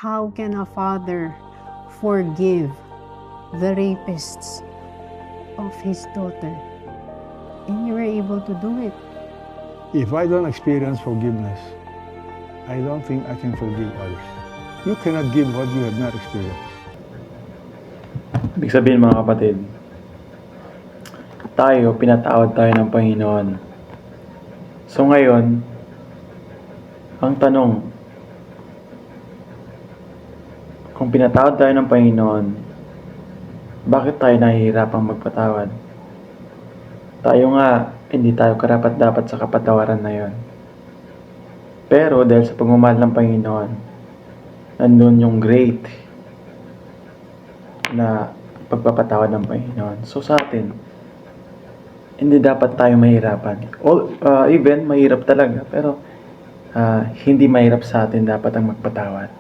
How can a father forgive the rapists of his daughter? And you were able to do it. If I don't experience forgiveness, I don't think I can forgive others. You cannot give what you have not experienced. Ibig sabihin mga kapatid, tayo, pinatawad tayo ng Panginoon. So ngayon, ang tanong, kung pinatawad tayo ng Panginoon, bakit tayo nahihirapang magpatawad? Tayo nga, hindi tayo karapat-dapat sa kapatawaran na yon. Pero dahil sa pagmamahal ng Panginoon, nandun yung great na pagpapatawad ng Panginoon. So sa atin, hindi dapat tayo mahirapan. Even mahirap talaga, pero hindi mahirap sa atin dapat ang magpatawad.